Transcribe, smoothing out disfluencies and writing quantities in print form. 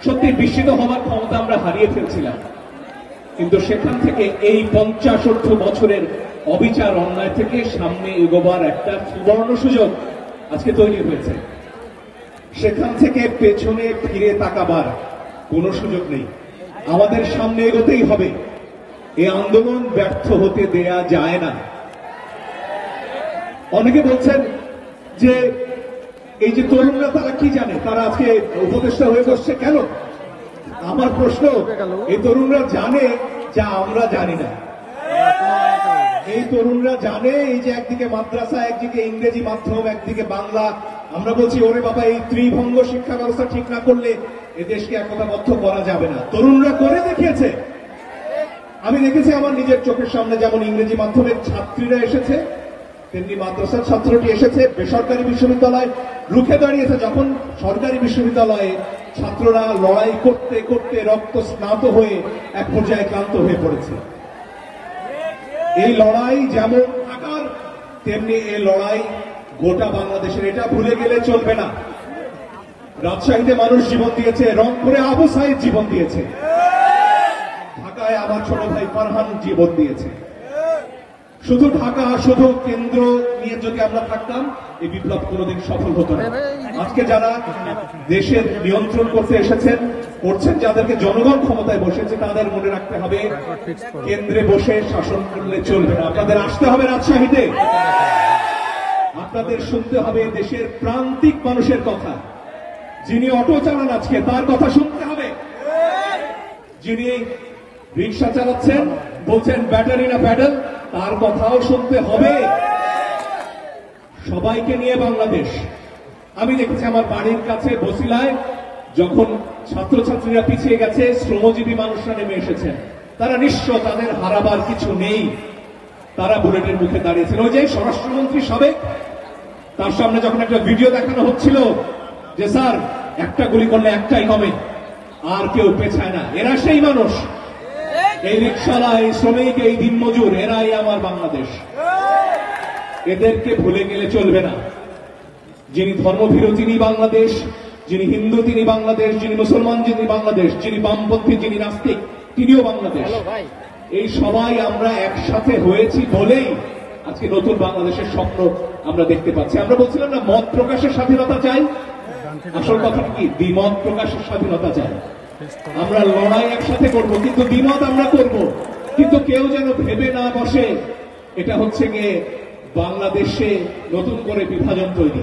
সত্যি বিস্মিত হওয়ার ক্ষমতা আমরা হারিয়ে ফেলছিলাম, কিন্তু সেখান থেকে এই 50-60 বছরের অবিচার অন্যায় থেকে সামনে এগোবার একটা সুবর্ণ সুযোগ আজকে তৈরি হয়েছে। সেখান থেকে পেছনে ফিরে তাকাবার কোনো সুযোগ নেই, আমাদের সামনে এগোতেই হবে। এই আন্দোলন ব্যর্থ হতে দেয়া যায় না। অনেকে বলছেন যে এই যে তরুণরা তারা কি জানে, তারা আজকে উপদেষ্টা হয়ে বসছে কেন? আমার প্রশ্ন, এই তরুণরা জানে যা আমরা জানি না। এই তরুণরা জানে এই যে একদিকে মাদ্রাসা, একদিকে ইংরেজি মাধ্যম, একদিকে বাংলা। আমরা বলছি ওরে বাবা, এই ত্রিভঙ্গ শিক্ষা ব্যবস্থা ঠিক না করলে এ দেশকে একতাবদ্ধ করা যাবে না। তরুণরা করে দেখিয়েছে। আমি দেখেছি আমার নিজের চোখের সামনে, যেমন ইংরেজি মাধ্যমের ছাত্রীরা এসেছে, তেমনি মাদ্রাসার ছাত্রটি এসেছে। বেসরকারি বিশ্ববিদ্যালয় রুখে দাঁড়িয়েছে, যখন সরকারি বিশ্ববিদ্যালয়ে ছাত্ররা লড়াই করতে করতে রক্ত স্নাত হয়ে এক পর্যায়ে ক্লান্ত হয়ে পড়েছে। এই লড়াই যেমন থাকার, তেমনি এই লড়াই গোটা বাংলাদেশের, এটা ভুলে গেলে চলবে না। রাজশাহীতে মানুষ জীবন দিয়েছে, রংপুরে আবু সাইদ জীবন দিয়েছে, ঢাকায় আমার ছোট ভাই ফারহান জীবন দিয়েছে। শুধু ঢাকা, শুধু কেন্দ্র নিয়ে যদি আমরা থাকতাম, এই বিপ্লব কোনোদিন সফল হতো না। আজকে যারা দেশের নিয়ন্ত্রণ করতে এসেছেন, করছেন, যাদেরকে জনগণ ক্ষমতায় বসেছে, তাদের মনে রাখতে হবে কেন্দ্রে বসে শাসন করলে চলবে না। আপনাদের আসতে হবে রাজশাহীতে, আপনাদের শুনতে হবে দেশের প্রান্তিক মানুষের কথা। যিনি অটো চালান আজকে, তার কথা শুনতে হবে। যিনি রিক্সা চালাচ্ছেন, বলছেন ব্যাটারি না প্যাডেল, তার কথাও শুনতে হবে। সবাইকে নিয়ে বাংলাদেশ। আমি দেখেছি আমার বাড়ির কাছে বসিলায় যখন ছাত্রছাত্রীরা পিছিয়ে গেছে, শ্রমজীবী মানুষরা নেমে এসেছেন। তারা নিঃস্ব, তাদের হারাবার কিছু নেই, তারা বুলেটের মুখে দাঁড়িয়েছেন। ওই যে স্বরাষ্ট্রমন্ত্রী সাবেক, তার সামনে যখন একটা ভিডিও দেখানো হচ্ছিল যে স্যার একটা গুলি করলে একটাই হবে, আর কেউ পেছায় না, এরা সেই মানুষ। এই রিক্সাওয়ালা, এই শ্রমিক, এই দিনমজুর, এরাই আমার বাংলাদেশ। এদেরকে ভুলে গেলে চলবে না। যিনি ধর্মভীরু তিনি বাংলাদেশ, যিনি হিন্দু তিনি বাংলাদেশ, যিনি মুসলমান যিনি বাংলাদেশ, যিনি বামপন্থী যিনি নাস্তিক তিনিও বাংলাদেশ। এই সবাই আমরা একসাথে হয়েছি বলেই আজকে নতুন বাংলাদেশের স্বপ্ন আমরা দেখতে পাচ্ছি। আমরা বলছিলাম না মত প্রকাশের স্বাধীনতা চাই, আসল কথা কি দ্বিমত প্রকাশের স্বাধীনতা চাই। আমরা লড়াই একসাথে করব, কিন্তু দ্বিমত আমরা করব, কিন্তু কেউ যেন ভেবে না বসে এটা হচ্ছে গিয়ে বাংলাদেশে নতুন করে বিভাজন তৈরি।